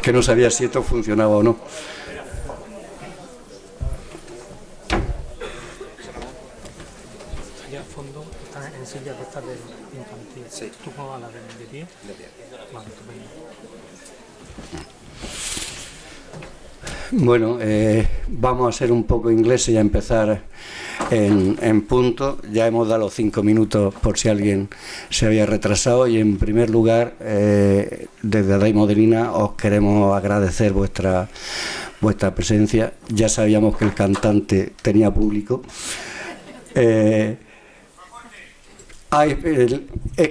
que no sabía si esto funcionaba o no. Allá al fondo están en silla de estas de infantil. Sí. ¿Tú cómo vas a la de pie? De pie. Vale, estupendo. Bueno, vamos a ser un poco ingleses y a empezar en punto. Ya hemos dado los 5 minutos por si alguien se había retrasado, y en primer lugar, desde Adaimo de Lina os queremos agradecer vuestra presencia. Ya sabíamos que el cantante tenía público. Es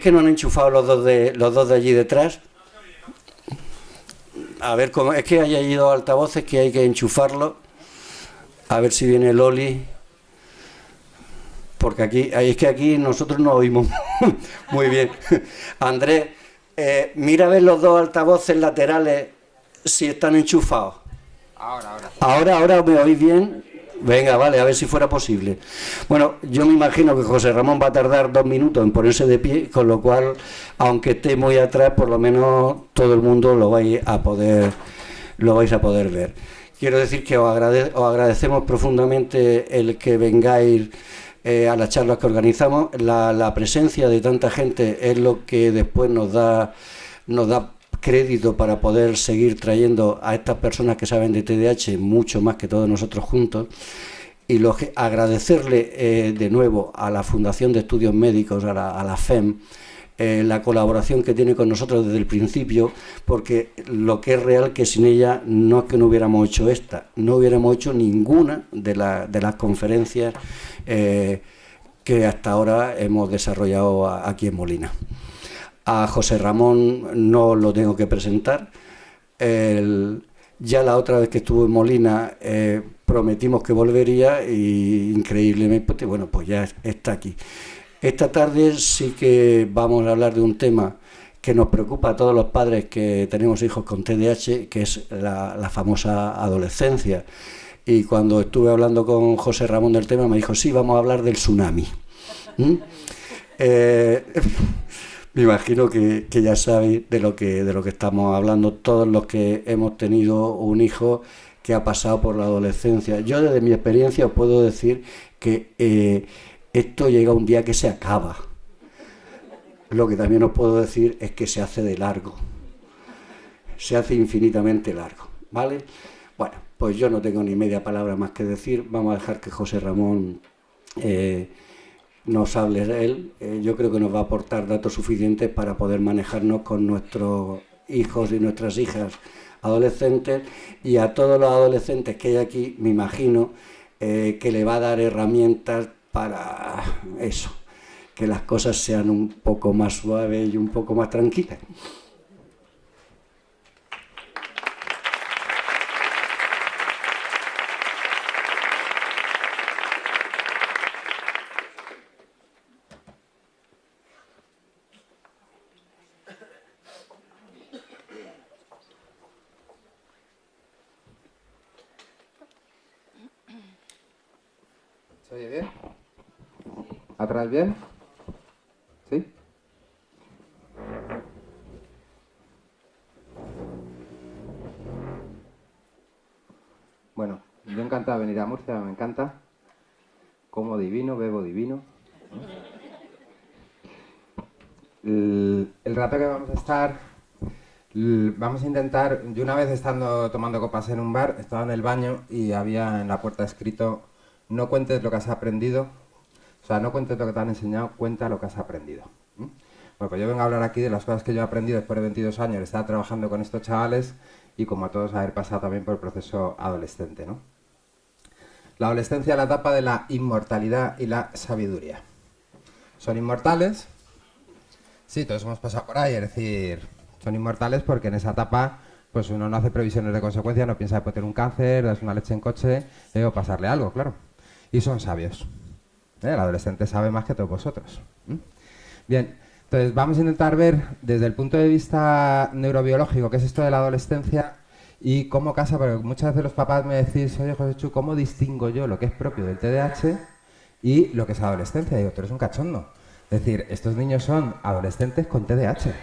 que no han enchufado los dos de allí detrás. A ver cómo. Es que hay allí 2 altavoces que hay que enchufarlos. A ver si viene Loli. Porque aquí nosotros no oímos muy bien. Andrés, mira a ver los 2 altavoces laterales si están enchufados. Ahora me oís bien. Venga, vale, a ver si fuera posible. Bueno, yo me imagino que José Ramón va a tardar 2 minutos en ponerse de pie, con lo cual, aunque esté muy atrás, por lo menos todo el mundo lo vais a poder ver. Quiero decir que os agradecemos profundamente el que vengáis a las charlas que organizamos. La presencia de tanta gente es lo que después nos da crédito para poder seguir trayendo a estas personas que saben de TDAH mucho más que todos nosotros juntos. Y agradecerle de nuevo a la Fundación de Estudios Médicos, a la FEM, la colaboración que tiene con nosotros desde el principio, porque lo que es real que sin ella no es que no hubiéramos hecho no hubiéramos hecho ninguna de las conferencias que hasta ahora hemos desarrollado aquí en Molina. A José Ramón no lo tengo que presentar. Ya la otra vez que estuvo en Molina prometimos que volvería y increíblemente, bueno, pues ya está aquí. Esta tarde sí que vamos a hablar de un tema que nos preocupa a todos los padres que tenemos hijos con TDAH, que es la famosa adolescencia. Y cuando estuve hablando con José Ramón del tema, me dijo, sí, vamos a hablar del tsunami. Me imagino que ya sabéis de lo que estamos hablando todos los que hemos tenido un hijo que ha pasado por la adolescencia. Yo desde mi experiencia os puedo decir que esto llega un día que se acaba. Lo que también os puedo decir es que se hace de largo. Se hace infinitamente largo, ¿vale? Bueno, pues yo no tengo ni media palabra más que decir. Vamos a dejar que José Ramón nos hable de él. Yo creo que nos va a aportar datos suficientes para poder manejarnos con nuestros hijos y nuestras hijas adolescentes, y a todos los adolescentes que hay aquí, me imagino que le va a dar herramientas para eso, que las cosas sean un poco más suaves y un poco más tranquilas. ¿Se oye bien? ¿Atrás bien? ¿Sí? Bueno, yo encantado de venir a Murcia, me encanta. Como divino, bebo divino. El rato que vamos a estar, vamos a intentar, yo una vez estando tomando copas en un bar, estaba en el baño y había en la puerta escrito: no cuentes lo que has aprendido, o sea, no cuentes lo que te han enseñado, cuenta lo que has aprendido. Bueno, pues yo vengo a hablar aquí de las cosas que yo he aprendido después de 22 años de estar trabajando con estos chavales y, como a todos, haber pasado también por el proceso adolescente, ¿no? La adolescencia es la etapa de la inmortalidad y la sabiduría. ¿Son inmortales? Sí, todos hemos pasado por ahí, es decir, son inmortales porque en esa etapa pues uno no hace previsiones de consecuencias, no piensa que puede tener un cáncer, darse una leche en coche o pasarle algo, claro. Y son sabios. El adolescente sabe más que todos vosotros. Bien, entonces vamos a intentar ver desde el punto de vista neurobiológico qué es esto de la adolescencia y cómo casa, porque muchas veces los papás me decís: oye, José Chu, ¿cómo distingo yo lo que es propio del TDAH y lo que es adolescencia? Y digo, tú eres un cachondo. Es decir, estos niños son adolescentes con TDAH.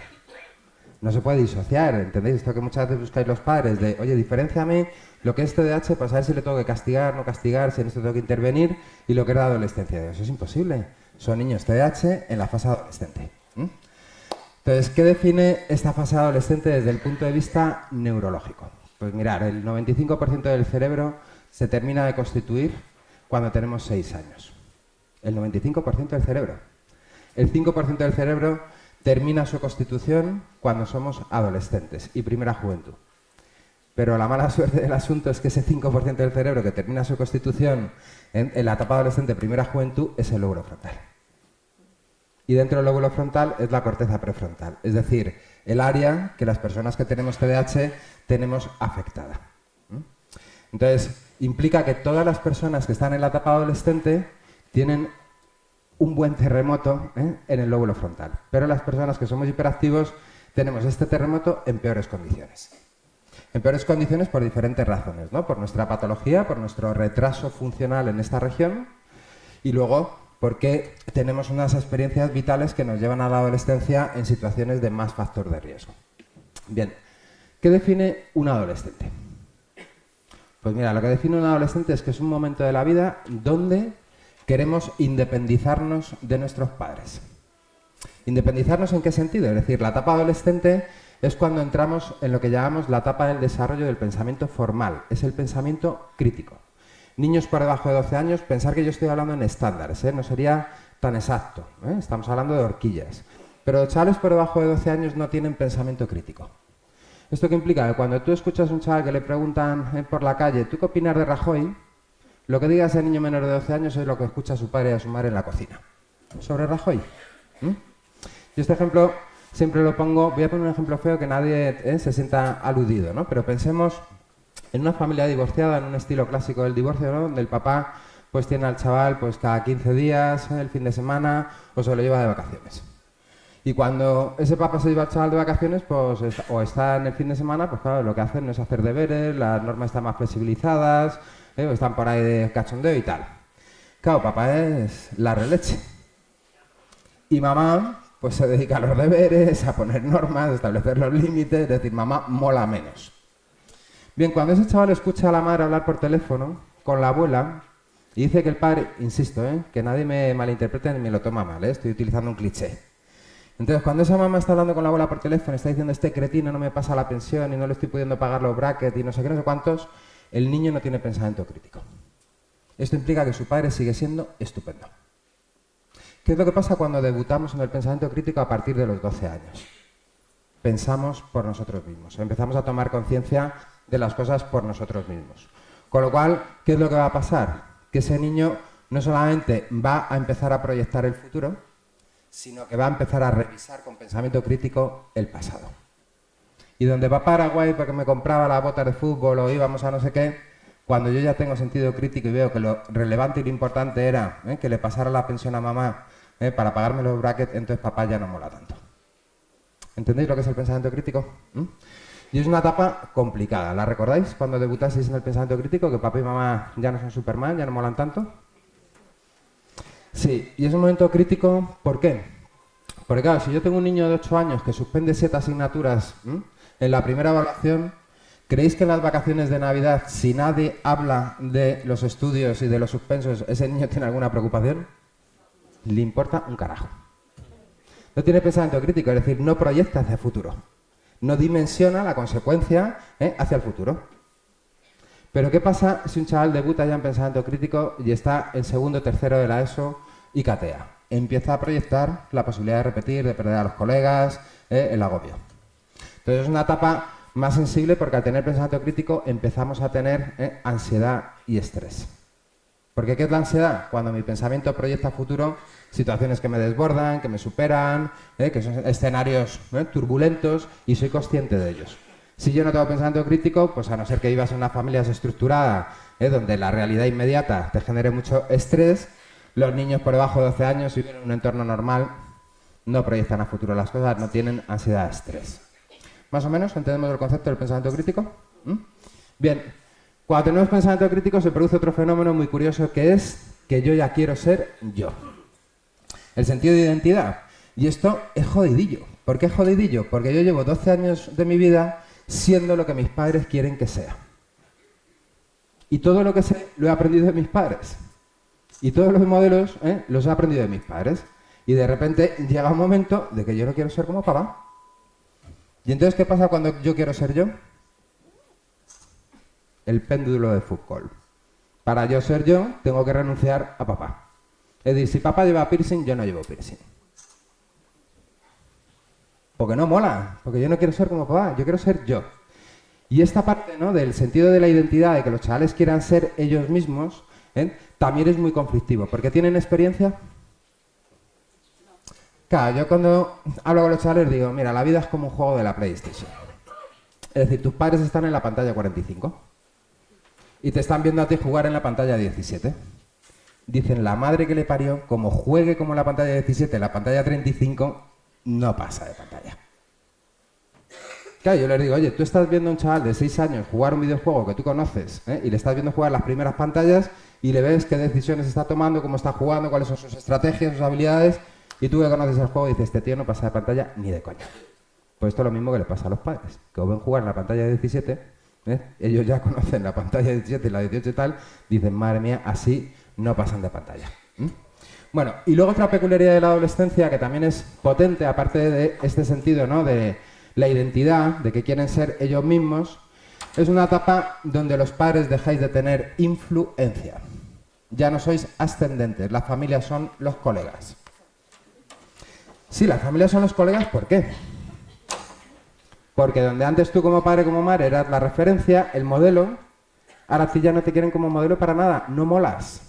no se puede disociar, ¿entendéis? Esto que muchas veces buscáis los padres de, oye, diferénciame lo que es TDAH para saber si le tengo que castigar, no castigar, si en esto tengo que intervenir, y lo que es la adolescencia. Eso es imposible. Son niños TDAH en la fase adolescente. Entonces, ¿qué define esta fase adolescente desde el punto de vista neurológico? Pues mirar, el 95% del cerebro se termina de constituir cuando tenemos 6 años. El 95% del cerebro. El 5% del cerebro termina su constitución cuando somos adolescentes y primera juventud. Pero la mala suerte del asunto es que ese 5% del cerebro que termina su constitución en la etapa adolescente, primera juventud, es el lóbulo frontal. Y dentro del lóbulo frontal es la corteza prefrontal, es decir, el área que las personas que tenemos TDAH tenemos afectada. Entonces, implica que todas las personas que están en la etapa adolescente tienen un buen terremoto en el lóbulo frontal, pero las personas que somos hiperactivos tenemos este terremoto en peores condiciones. En peores condiciones por diferentes razones, ¿no? Por nuestra patología, por nuestro retraso funcional en esta región y luego porque tenemos unas experiencias vitales que nos llevan a la adolescencia en situaciones de más factor de riesgo. Bien, ¿qué define un adolescente? Pues mira, lo que define un adolescente es que es un momento de la vida donde queremos independizarnos de nuestros padres. ¿Independizarnos en qué sentido? Es decir, la etapa adolescente es cuando entramos en lo que llamamos la etapa del desarrollo del pensamiento formal, es el pensamiento crítico. Niños por debajo de 12 años, pensar que yo estoy hablando en estándares, no sería tan exacto, estamos hablando de horquillas. Pero los chavales por debajo de 12 años no tienen pensamiento crítico. ¿Esto qué implica? Que cuando tú escuchas a un chaval que le preguntan por la calle, ¿tú qué opinas de Rajoy? Lo que diga ese niño menor de 12 años es lo que escucha a su padre y a su madre en la cocina. ¿Sobre Rajoy? Yo este ejemplo siempre lo pongo, voy a poner un ejemplo feo que nadie se sienta aludido, ¿no? Pero pensemos en una familia divorciada, en un estilo clásico del divorcio, ¿no? Donde el papá pues tiene al chaval pues cada 15 días, el fin de semana, o se lo lleva de vacaciones. Y cuando ese papá se lleva al chaval de vacaciones, pues o está en el fin de semana, pues claro, lo que hacen no es hacer deberes, las normas están más flexibilizadas, o están por ahí de cachondeo y tal. Claro, papá es la releche. Y mamá pues se dedica a los deberes, a poner normas, a establecer los límites, es decir, mamá mola menos. Bien, cuando ese chaval escucha a la madre hablar por teléfono con la abuela y dice que el padre, insisto, que nadie me malinterprete ni me lo toma mal, estoy utilizando un cliché. Entonces, cuando esa mamá está hablando con la abuela por teléfono, está diciendo este cretino no me pasa la pensión y no le estoy pudiendo pagar los brackets y no sé qué, no sé cuántos, el niño no tiene pensamiento crítico. Esto implica que su padre sigue siendo estupendo. ¿Qué es lo que pasa cuando debutamos en el pensamiento crítico a partir de los 12 años? Pensamos por nosotros mismos, empezamos a tomar conciencia de las cosas por nosotros mismos. Con lo cual, ¿qué es lo que va a pasar? Que ese niño no solamente va a empezar a proyectar el futuro, sino que va a empezar a revisar con pensamiento crítico el pasado. Y donde va a Paraguay porque me compraba las botas de fútbol o íbamos a no sé qué, cuando yo ya tengo sentido crítico y veo que lo relevante y lo importante era que le pasara la pensión a mamá para pagarme los brackets, entonces papá ya no mola tanto. ¿Entendéis lo que es el pensamiento crítico? Y es una etapa complicada. ¿La recordáis cuando debutasteis en el pensamiento crítico? Que papá y mamá ya no son Superman, ya no molan tanto. Sí, y es un momento crítico, ¿por qué? Porque claro, si yo tengo un niño de 8 años que suspende 7 asignaturas en la primera evaluación, ¿creéis que en las vacaciones de Navidad, si nadie habla de los estudios y de los suspensos, ese niño tiene alguna preocupación? Le importa un carajo. No tiene pensamiento crítico, es decir, no proyecta hacia el futuro. No dimensiona la consecuencia hacia el futuro. Pero ¿qué pasa si un chaval debuta ya en pensamiento crítico y está en segundo o tercero de la ESO y catea? Empieza a proyectar la posibilidad de repetir, de perder a los colegas, el agobio. Entonces es una etapa más sensible porque al tener pensamiento crítico empezamos a tener ansiedad y estrés. ¿Porque qué es la ansiedad? Cuando mi pensamiento proyecta futuro situaciones que me desbordan, que me superan, que son escenarios turbulentos y soy consciente de ellos. Si yo no tengo pensamiento crítico, pues a no ser que vivas en una familia desestructurada, donde la realidad inmediata te genere mucho estrés, los niños por debajo de 12 años, si viven en un entorno normal, no proyectan a futuro las cosas, no tienen ansiedad, estrés. ¿Más o menos entendemos el concepto del pensamiento crítico? Bien, cuando tenemos pensamiento crítico se produce otro fenómeno muy curioso que es que yo ya quiero ser yo. El sentido de identidad. Y esto es jodidillo, ¿Por qué jodidillo? Porque yo llevo 12 años de mi vida siendo lo que mis padres quieren que sea. Y todo lo que sé lo he aprendido de mis padres. Y todos los modelos los he aprendido de mis padres. Y de repente llega un momento de que yo no quiero ser como papá. ¿Y entonces qué pasa cuando yo quiero ser yo? El péndulo de Foucault. Para yo ser yo, tengo que renunciar a papá. Es decir, si papá lleva piercing, yo no llevo piercing. Porque no mola, porque yo no quiero ser como papá, yo quiero ser yo. Y esta parte, ¿no?, del sentido de la identidad, de que los chavales quieran ser ellos mismos, también es muy conflictivo. ¿Porque tienen experiencia? Claro, yo cuando hablo con los chavales digo, mira, la vida es como un juego de la PlayStation. Es decir, tus padres están en la pantalla 45 y te están viendo a ti jugar en la pantalla 17. Dicen, la madre que le parió, como juegue como en la pantalla 17, en la pantalla 35, no pasa de pantalla. Claro, yo les digo, oye, tú estás viendo a un chaval de 6 años jugar un videojuego que tú conoces, y le estás viendo jugar las primeras pantallas y le ves qué decisiones está tomando, cómo está jugando, cuáles son sus estrategias, sus habilidades, y tú que conoces el juego dices, este tío no pasa de pantalla ni de coña. Pues esto es lo mismo que le pasa a los padres, que os ven jugar en la pantalla 17, ellos ya conocen la pantalla 17 y la 18 y tal, dicen, madre mía, así no pasan de pantalla. Bueno, y luego otra peculiaridad de la adolescencia que también es potente, aparte de este sentido, ¿no?, de la identidad, de que quieren ser ellos mismos, es una etapa donde los padres dejáis de tener influencia. Ya no sois ascendentes, las familias son los colegas. Sí, las familias son los colegas, ¿por qué? Porque donde antes tú como padre, como madre, eras la referencia, el modelo, ahora a ti ya no te quieren como modelo para nada, no molas.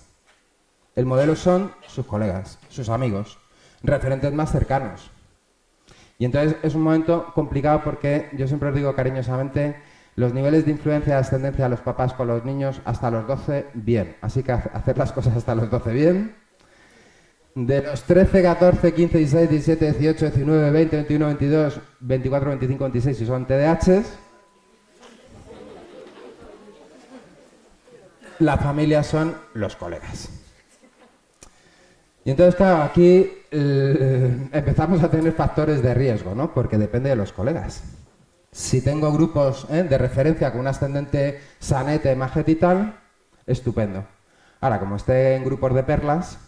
El modelo son sus colegas, sus amigos, referentes más cercanos. Y entonces es un momento complicado porque yo siempre os digo cariñosamente, los niveles de influencia y ascendencia de los papás con los niños hasta los 12, bien. Así que hacer las cosas hasta los 12, bien. De los 13, 14, 15, 16, 17, 18, 19, 20, 21, 22, 24, 25, 26, si son TDAHs, las familias son los colegas. Y entonces, claro, aquí empezamos a tener factores de riesgo, ¿no? Porque depende de los colegas. Si tengo grupos de referencia con un ascendente sanete, majete y tal, estupendo. Ahora, como esté en grupos de perlas,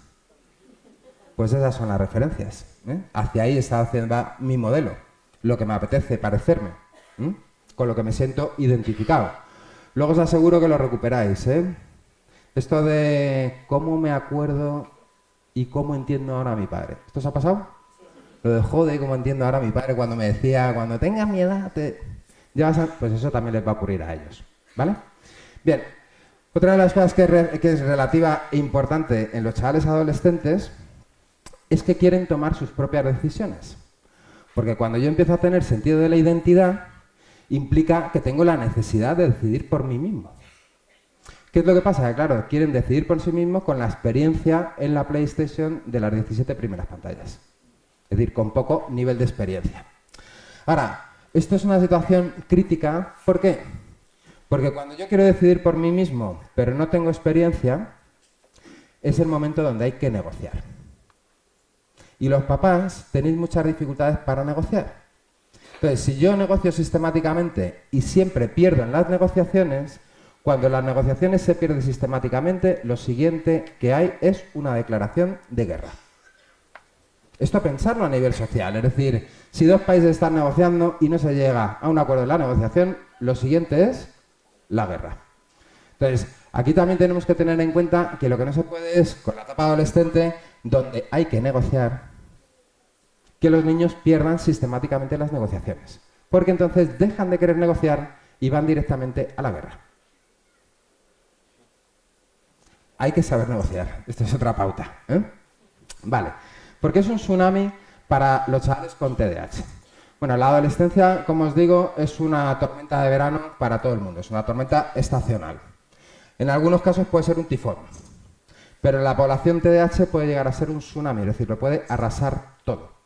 pues esas son las referencias. Hacia ahí está haciendo mi modelo, lo que me apetece parecerme, con lo que me siento identificado. Luego os aseguro que lo recuperáis. Esto de cómo me acuerdo y cómo entiendo ahora a mi padre. ¿Esto os ha pasado? Lo de joder, cómo entiendo ahora a mi padre cuando me decía, cuando tengas mi edad, pues eso también les va a ocurrir a ellos. ¿Vale? Bien, otra de las cosas que es relativa e importante en los chavales adolescentes es que quieren tomar sus propias decisiones. Porque cuando yo empiezo a tener sentido de la identidad, implica que tengo la necesidad de decidir por mí mismo. ¿Qué es lo que pasa? Que claro, quieren decidir por sí mismos con la experiencia en la PlayStation de las 17 primeras pantallas. Es decir, con poco nivel de experiencia. Ahora, esto es una situación crítica. ¿Por qué? Porque cuando yo quiero decidir por mí mismo, pero no tengo experiencia, es el momento donde hay que negociar. Y los papás tenéis muchas dificultades para negociar. Entonces, si yo negocio sistemáticamente y siempre pierdo en las negociaciones, cuando las negociaciones se pierden sistemáticamente, lo siguiente que hay es una declaración de guerra. Esto pensarlo a nivel social, es decir, si dos países están negociando y no se llega a un acuerdo en la negociación, lo siguiente es la guerra. Entonces, aquí también tenemos que tener en cuenta que lo que no se puede es, con la etapa adolescente, donde hay que negociar, que los niños pierdan sistemáticamente las negociaciones. Porque entonces dejan de querer negociar y van directamente a la guerra. Hay que saber negociar. Esta es otra pauta. Vale. ¿Por qué es un tsunami para los chavales con TDAH? Bueno, la adolescencia, como os digo, es una tormenta de verano para todo el mundo. Es una tormenta estacional. En algunos casos puede ser un tifón. Pero en la población TDAH puede llegar a ser un tsunami. Es decir, lo puede arrasar todo.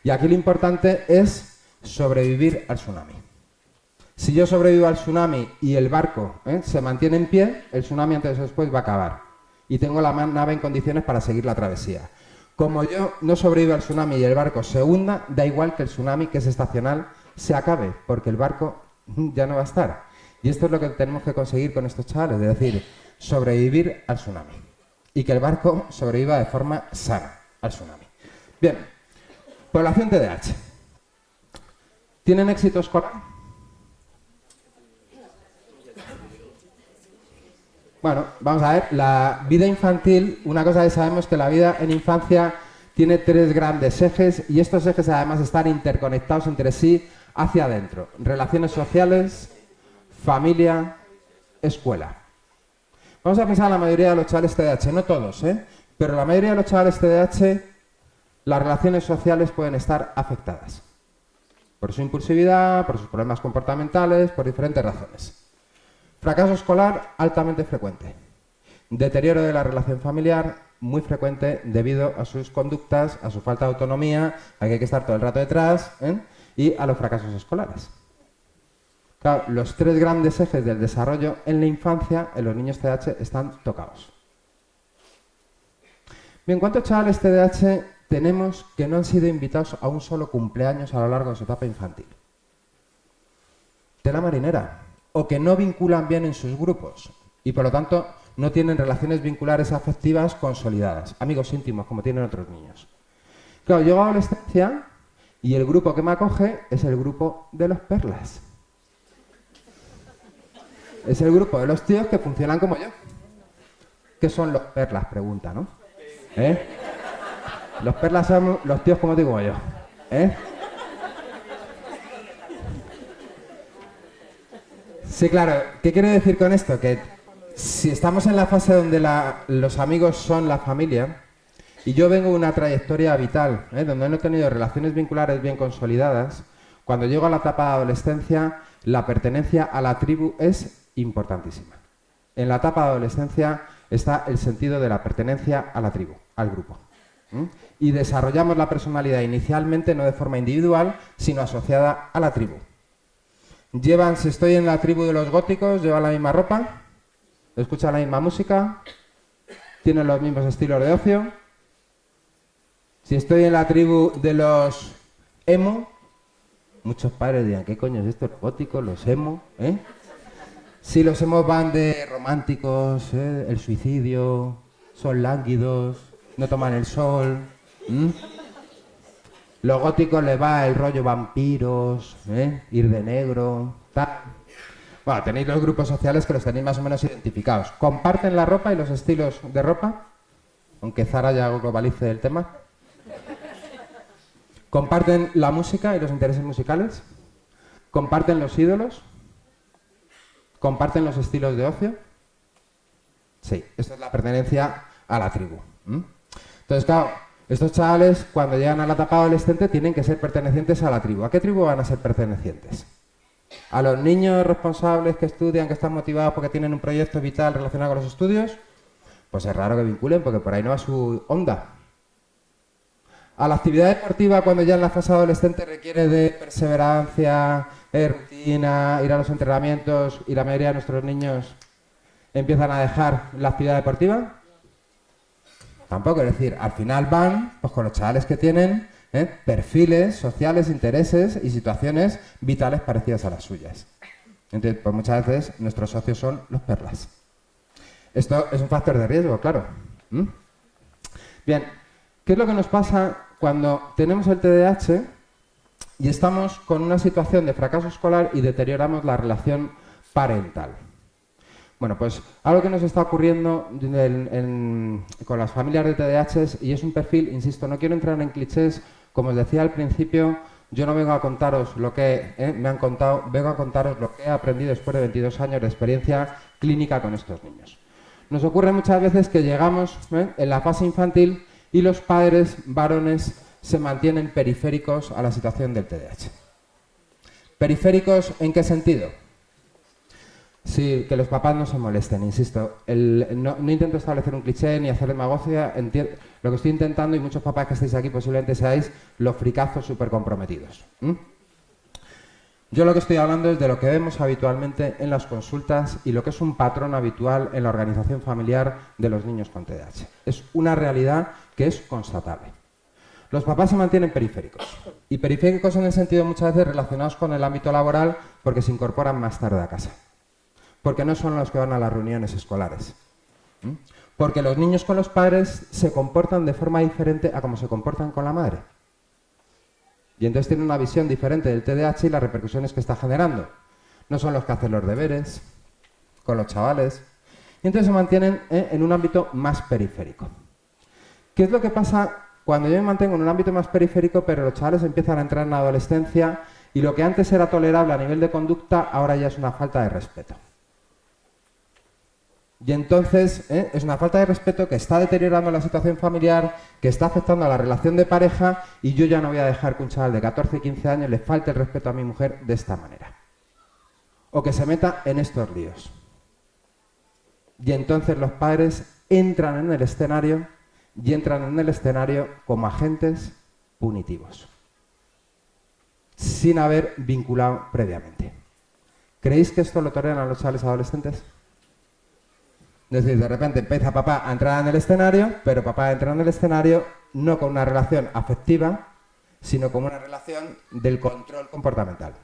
Y aquí lo importante es sobrevivir al tsunami. Si yo sobrevivo al tsunami y el barco se mantiene en pie, el tsunami antes o después va a acabar. Y tengo la nave en condiciones para seguir la travesía. Como yo no sobrevivo al tsunami y el barco se hunda, da igual que el tsunami, que es estacional, se acabe, porque el barco ya no va a estar. Y esto es lo que tenemos que conseguir con estos chavales, es decir, sobrevivir al tsunami. Y que el barco sobreviva de forma sana al tsunami. Bien, población TDAH. ¿Tienen éxito escolar? Bueno, vamos a ver, la vida infantil, una cosa que sabemos es que la vida en infancia tiene 3 grandes ejes y estos ejes además están interconectados entre sí hacia adentro. Relaciones sociales, familia, escuela. Vamos a pensar en la mayoría de los chavales TDAH, no todos, pero la mayoría de los chavales TDAH, las relaciones sociales pueden estar afectadas. Por su impulsividad, por sus problemas comportamentales, por diferentes razones. Fracaso escolar altamente frecuente. Deterioro de la relación familiar muy frecuente debido a sus conductas, a su falta de autonomía, a que hay que estar todo el rato detrás, y a los fracasos escolares. Claro, los 3 grandes ejes del desarrollo en la infancia en los niños TDAH están tocados. Bien, ¿cuántos chavales TDAH tenemos que no han sido invitados a un solo cumpleaños a lo largo de su etapa infantil? Tela marinera. O que no vinculan bien en sus grupos y por lo tanto no tienen relaciones vinculares afectivas consolidadas, amigos íntimos como tienen otros niños. Claro, llego a la adolescencia y el grupo que me acoge es el grupo de los perlas. Es el grupo de los tíos que funcionan como yo. ¿Qué son los perlas? Pregunta, ¿no? Los perlas son los tíos como digo yo. Sí, claro. ¿Qué quiere decir con esto? Que si estamos en la fase donde los amigos son la familia, y yo vengo de una trayectoria vital, donde no he tenido relaciones vinculares bien consolidadas, cuando llego a la etapa de adolescencia, la pertenencia a la tribu es importantísima. En la etapa de adolescencia está el sentido de la pertenencia a la tribu, al grupo. Y desarrollamos la personalidad inicialmente no de forma individual, sino asociada a la tribu. Si estoy en la tribu de los góticos, llevan la misma ropa, escuchan la misma música, tienen los mismos estilos de ocio. Si estoy en la tribu de los emo, muchos padres dirán, ¿qué coño es esto? Los góticos, los emo, Si los emos van de románticos, el suicidio, son lánguidos, no toman el sol. Los góticos les va el rollo vampiros, ir de negro, tal. Bueno, tenéis los grupos sociales que los tenéis más o menos identificados. ¿Comparten la ropa y los estilos de ropa? Aunque Zara ya globalice el tema. ¿Comparten la música y los intereses musicales? ¿Comparten los ídolos? ¿Comparten los estilos de ocio? Sí, esto es la pertenencia a la tribu. Entonces, claro, estos chavales, cuando llegan a la etapa adolescente, tienen que ser pertenecientes a la tribu. ¿A qué tribu van a ser pertenecientes? ¿A los niños responsables que estudian, que están motivados porque tienen un proyecto vital relacionado con los estudios? Pues es raro que vinculen, porque por ahí no va su onda. ¿A la actividad deportiva, cuando ya en la fase adolescente requiere de perseverancia, rutina, ir a los entrenamientos, y la mayoría de nuestros niños empiezan a dejar la actividad deportiva? Tampoco, es decir, al final van pues, con los chavales que tienen perfiles sociales, intereses y situaciones vitales parecidas a las suyas. Entonces, pues muchas veces nuestros socios son los perlas. Esto es un factor de riesgo, claro. Bien, ¿qué es lo que nos pasa cuando tenemos el TDAH y estamos con una situación de fracaso escolar y deterioramos la relación parental? Bueno, pues algo que nos está ocurriendo con las familias de TDAH, y es un perfil, insisto, no quiero entrar en clichés, como os decía al principio, yo no vengo a contaros lo que me han contado, vengo a contaros lo que he aprendido después de 22 años de experiencia clínica con estos niños. Nos ocurre muchas veces que llegamos en la fase infantil y los padres varones se mantienen periféricos a la situación del TDAH. ¿Periféricos en qué sentido? Sí, que los papás no se molesten, insisto. No intento establecer un cliché ni hacer demagogia. Lo que estoy intentando, y muchos papás que estáis aquí posiblemente seáis los fricazos súper comprometidos. Yo lo que estoy hablando es de lo que vemos habitualmente en las consultas y lo que es un patrón habitual en la organización familiar de los niños con TDAH. Es una realidad que es constatable. Los papás se mantienen periféricos, y periféricos en el sentido muchas veces relacionados con el ámbito laboral porque se incorporan más tarde a casa, porque no son los que van a las reuniones escolares, porque los niños con los padres se comportan de forma diferente a como se comportan con la madre. Y entonces tienen una visión diferente del TDAH y las repercusiones que está generando. No son los que hacen los deberes con los chavales. Y entonces se mantienen en un ámbito más periférico. ¿Qué es lo que pasa cuando yo me mantengo en un ámbito más periférico, pero los chavales empiezan a entrar en la adolescencia y lo que antes era tolerable a nivel de conducta, ahora ya es una falta de respeto? Y entonces es una falta de respeto que está deteriorando la situación familiar, que está afectando a la relación de pareja, y yo ya no voy a dejar que un chaval de 14 15 años le falte el respeto a mi mujer de esta manera. O que se meta en estos líos. Y entonces los padres entran en el escenario, y entran en el escenario como agentes punitivos, sin haber vinculado previamente. ¿Creéis que esto lo toleran a los chavales adolescentes? Es decir, de repente empieza papá a entrar en el escenario, pero papá entra en el escenario no con una relación afectiva, sino con una relación del control comportamental.